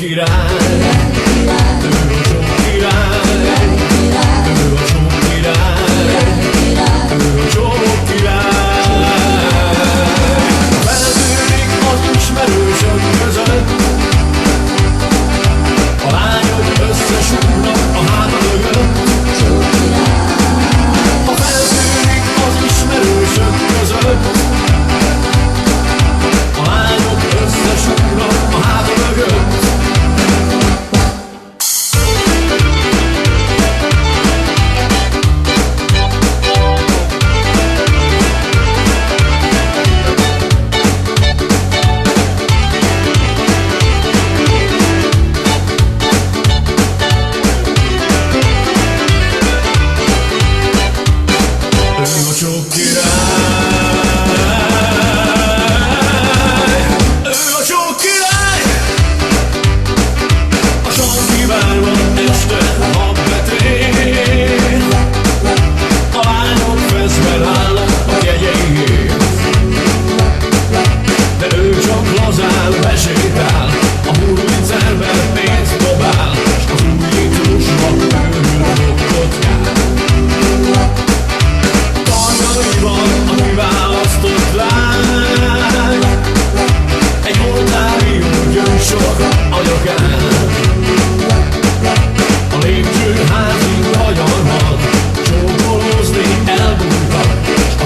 király, ő a sok király, ő a sok király, ő a sok király. Feltűnik az ismerősök között, a lányok összesúrnak a háta mögött. Ha feltűnik az ismerősök között, a lányok összesúrnak a háta mögött.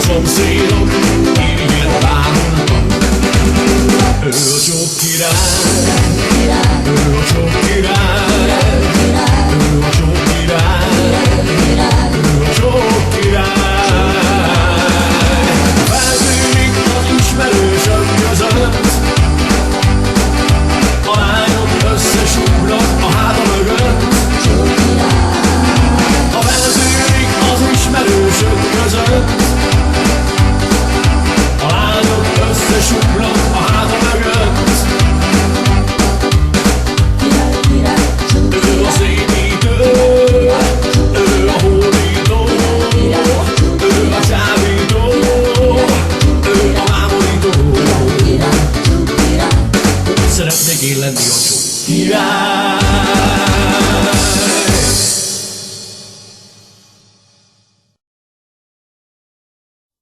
Szomszédok irigyet várnak. Ő a sok király, ő a sok király, ő a sok király, ő a sok király. Feltűnik az ismerősök között, a lányok összesúrnak a háta mögött. Ha feltűnik az ismerősök között, a lányok összesúrnak